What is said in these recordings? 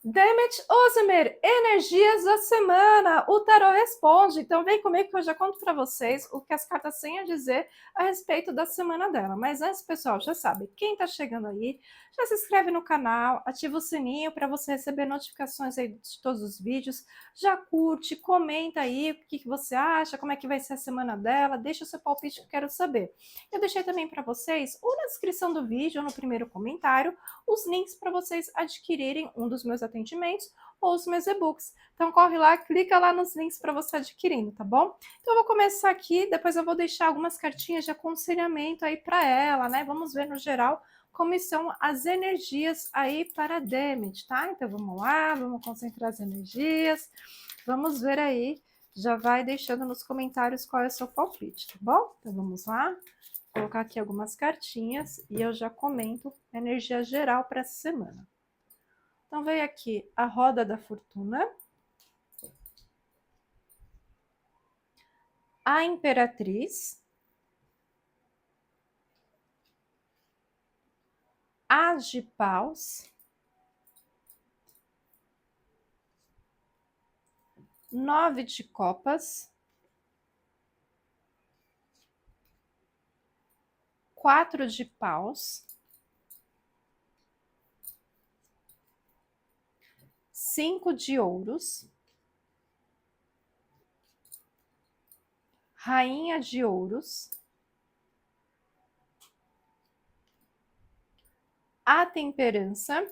Demet Ozimer, energias da semana, o tarô responde. Então vem comigo que eu já conto para vocês o que as cartas têm a dizer a respeito da semana dela. Mas antes, pessoal, já sabe, quem está chegando aí, já se inscreve no canal, ativa o sininho para você receber notificações aí de todos os vídeos, já curte, comenta aí o que você acha, como é que vai ser a semana dela, deixa o seu palpite que eu quero saber. Eu deixei também para vocês, ou na descrição do vídeo, ou no primeiro comentário, os links para vocês adquirirem um dos meus atendimentos ou os meus e-books. Então corre lá, clica lá nos links para você adquirindo, tá bom? Então eu vou começar aqui, depois eu vou deixar algumas cartinhas de aconselhamento aí para ela, né? Vamos ver no geral como são as energias aí para a Demet, tá? Então vamos lá, vamos concentrar as energias, vamos ver aí, já vai deixando nos comentários qual é o seu palpite, tá bom? Então vamos lá. Vou colocar aqui algumas cartinhas e eu já comento a energia geral para essa semana. Então veio aqui a roda da fortuna, a imperatriz, as de paus, 9 de copas, 4 de paus, 5 de ouros, rainha de ouros, a temperança,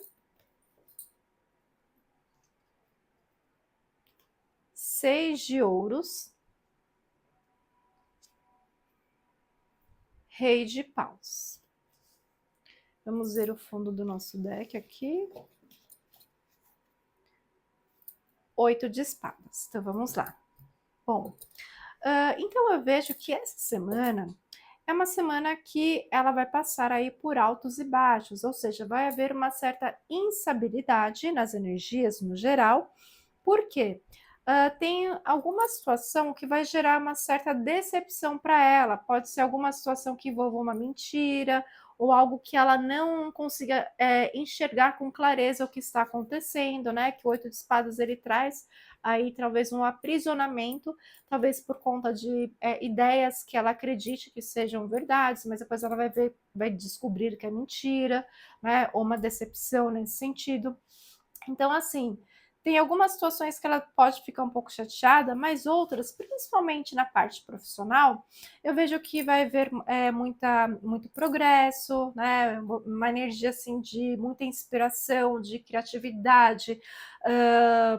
6 de ouros, rei de paus. Vamos ver o fundo do nosso deck aqui. 8 de espadas. Então vamos lá. Bom, então eu vejo que essa semana é uma semana que ela vai passar aí por altos e baixos, ou seja, vai haver uma certa instabilidade nas energias no geral. Por quê? Tem alguma situação que vai gerar uma certa decepção para ela. Pode ser alguma situação que envolva uma mentira ou algo que ela não consiga enxergar com clareza o que está acontecendo, né? Que o 8 de espadas ele traz aí talvez um aprisionamento, talvez por conta de ideias que ela acredite que sejam verdades, mas depois ela vai ver, vai descobrir que é mentira, né? Ou uma decepção nesse sentido. Então, assim, tem algumas situações que ela pode ficar um pouco chateada, mas outras, principalmente na parte profissional, eu vejo que vai haver muito progresso, né? Uma energia assim de muita inspiração, de criatividade,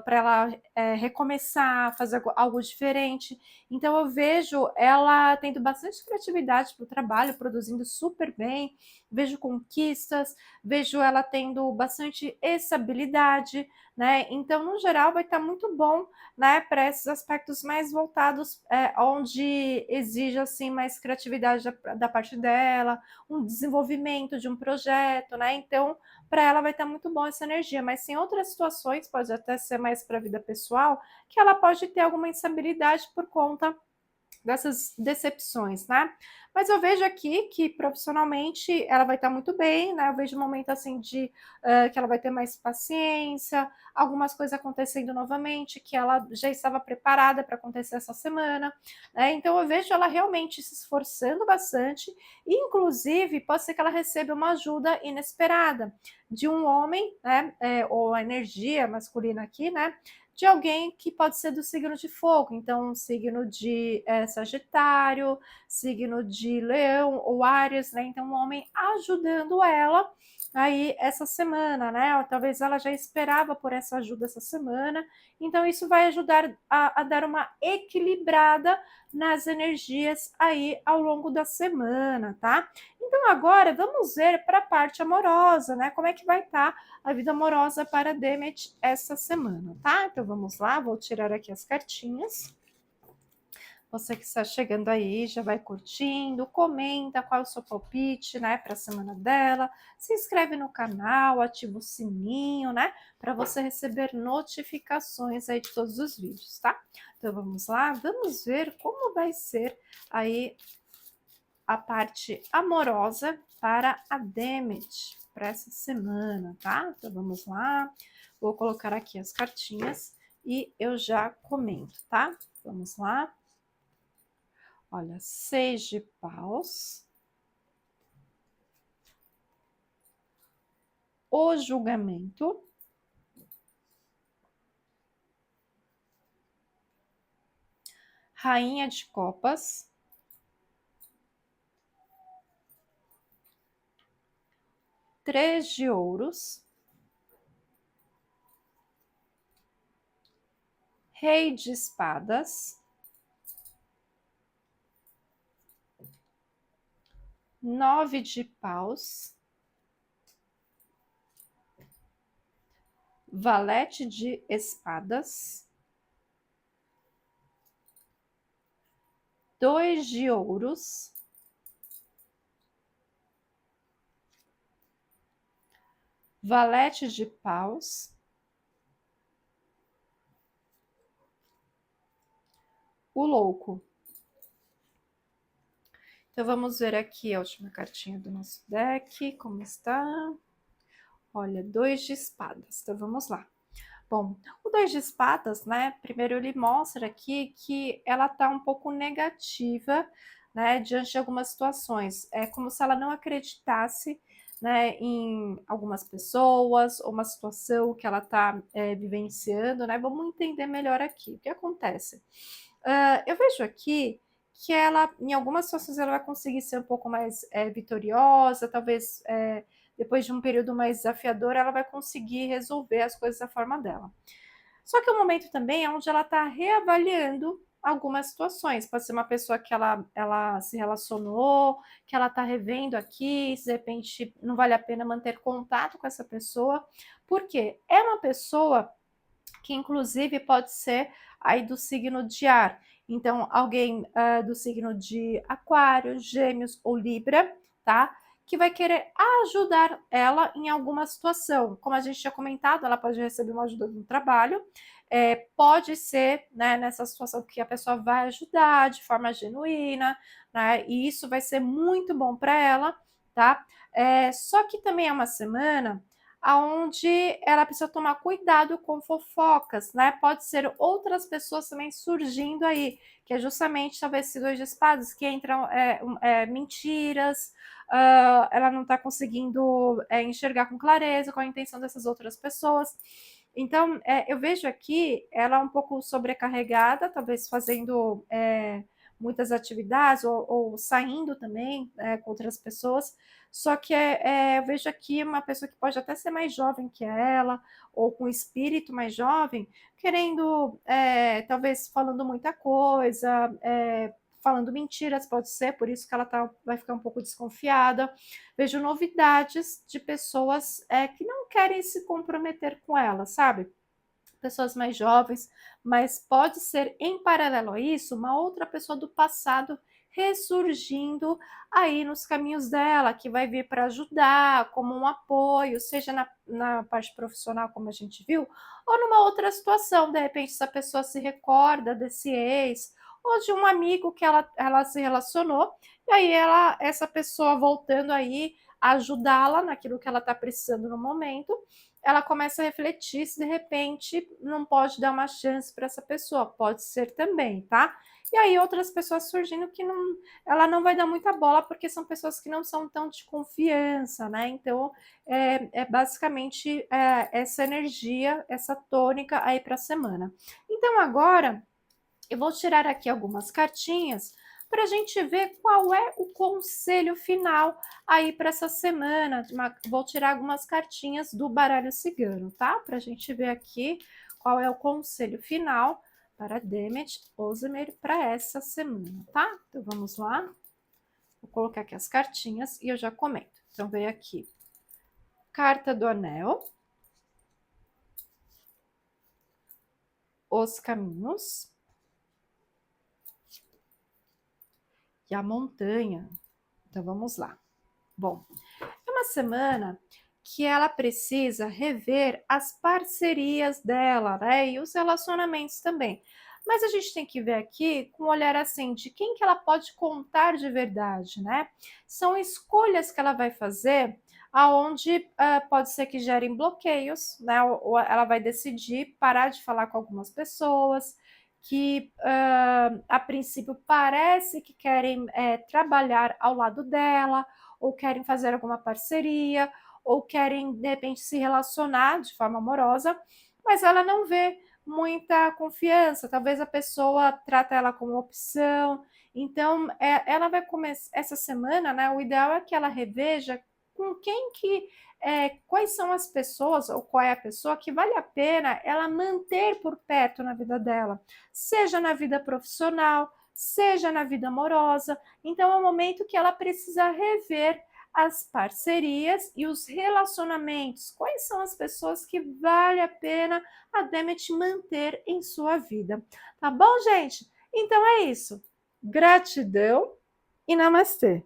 para ela recomeçar, fazer algo diferente. Então eu vejo ela tendo bastante criatividade para o trabalho, produzindo super bem, vejo conquistas, vejo ela tendo bastante estabilidade, né? Então, no geral, vai estar muito bom, né, para esses aspectos mais voltados, onde exige assim mais criatividade da parte dela, um desenvolvimento de um projeto, né? Então, para ela vai estar muito bom essa energia, mas tem outras situações, pode até ser mais para a vida pessoal, que ela pode ter alguma instabilidade por conta dessas decepções, né? Mas eu vejo aqui que profissionalmente ela vai estar muito bem, né? Eu vejo um momento assim de que ela vai ter mais paciência, algumas coisas acontecendo novamente que ela já estava preparada para acontecer essa semana, né? Então eu vejo ela realmente se esforçando bastante, e inclusive pode ser que ela receba uma ajuda inesperada de um homem, né? Ou a energia masculina aqui, né? De alguém que pode ser do signo de fogo, então signo de Sagitário, signo de Leão ou Áries, né? Então um homem ajudando ela aí essa semana, né? Ou talvez ela já esperava por essa ajuda essa semana, então isso vai ajudar a dar uma equilibrada nas energias aí ao longo da semana, tá? Então agora vamos ver para a parte amorosa, né? Como é que vai estar a vida amorosa para Demet essa semana, tá? Então vamos lá, vou tirar aqui as cartinhas. Você que está chegando aí, já vai curtindo, comenta qual é o seu palpite, né, para a semana dela. Se inscreve no canal, ativa o sininho, né, para você receber notificações aí de todos os vídeos, tá? Então vamos lá, vamos ver como vai ser aí a parte amorosa para a Demet para essa semana, tá? Então vamos lá. Vou colocar aqui as cartinhas e eu já comento, tá? Vamos lá. Olha, 6 de paus. O julgamento. Rainha de copas. Três de ouros. Rei de espadas. 9 de paus. Valete de espadas. 2 de ouros. Valete de paus. O louco. Então, vamos ver aqui a última cartinha do nosso deck, como está. Olha, 2 de espadas. Então, vamos lá. Bom, o 2 de espadas, né? Primeiro ele mostra aqui que ela tá um pouco negativa, né? Diante de algumas situações. É como se ela não acreditasse, né? Em algumas pessoas, ou uma situação que ela tá vivenciando, né? Vamos entender melhor aqui. O que acontece? Eu vejo aqui que ela, em algumas situações, ela vai conseguir ser um pouco mais vitoriosa, talvez depois de um período mais desafiador, ela vai conseguir resolver as coisas da forma dela. Só que o momento também é onde ela está reavaliando algumas situações. Pode ser uma pessoa que ela se relacionou, que ela está revendo aqui, se de repente não vale a pena manter contato com essa pessoa, porque é uma pessoa que inclusive pode ser aí do signo de ar. Então, alguém do signo de Aquário, Gêmeos ou Libra, tá? Que vai querer ajudar ela em alguma situação. Como a gente tinha comentado, ela pode receber uma ajuda no trabalho, pode ser, né, nessa situação que a pessoa vai ajudar de forma genuína, né? E isso vai ser muito bom para ela, tá? Só que também é uma semana aonde ela precisa tomar cuidado com fofocas, né? Pode ser outras pessoas também surgindo aí, que é justamente talvez esse 2 de espadas que entram mentiras, ela não está conseguindo enxergar com clareza qual a intenção dessas outras pessoas. Então, eu vejo aqui ela um pouco sobrecarregada, talvez fazendo muitas atividades ou saindo também com outras pessoas. Só que eu vejo aqui uma pessoa que pode até ser mais jovem que ela, ou com espírito mais jovem, querendo, talvez falando muita coisa, falando mentiras, pode ser, por isso que ela vai ficar um pouco desconfiada. Vejo novidades de pessoas que não querem se comprometer com ela, sabe? Pessoas mais jovens, mas pode ser em paralelo a isso uma outra pessoa do passado ressurgindo aí nos caminhos dela, que vai vir para ajudar, como um apoio, seja na parte profissional, como a gente viu, ou numa outra situação. De repente, essa pessoa se recorda desse ex, ou de um amigo que ela se relacionou, e aí essa pessoa voltando aí a ajudá-la naquilo que ela está precisando no momento, ela começa a refletir se de repente não pode dar uma chance para essa pessoa, pode ser também, tá? E aí outras pessoas surgindo que ela não vai dar muita bola porque são pessoas que não são tão de confiança, né? Então é basicamente essa energia, essa tônica aí para a semana. Então agora eu vou tirar aqui algumas cartinhas para a gente ver qual é o conselho final aí para essa semana. Vou tirar algumas cartinhas do baralho cigano, tá? Para a gente ver aqui qual é o conselho final para Demet Ozemer para essa semana, tá? Então vamos lá. Vou colocar aqui as cartinhas e eu já comento. Então veio aqui carta do anel, os caminhos e a montanha. Então vamos lá. Bom, é uma semana que ela precisa rever as parcerias dela, né? E os relacionamentos também. Mas a gente tem que ver aqui com um olhar assim de quem que ela pode contar de verdade, né? São escolhas que ela vai fazer aonde pode ser que gerem bloqueios, né? Ou ela vai decidir parar de falar com algumas pessoas que a princípio parece que querem trabalhar ao lado dela, ou querem fazer alguma parceria, ou querem de repente se relacionar de forma amorosa, mas ela não vê muita confiança. Talvez a pessoa trata ela como opção. Então, ela vai começar essa semana, né? O ideal é que ela reveja com quem que quais são as pessoas ou qual é a pessoa que vale a pena ela manter por perto na vida dela, seja na vida profissional, seja na vida amorosa. Então é um momento que ela precisa rever as parcerias e os relacionamentos. Quais são as pessoas que vale a pena a Demet manter em sua vida? Tá bom, gente? Então é isso. Gratidão e namastê.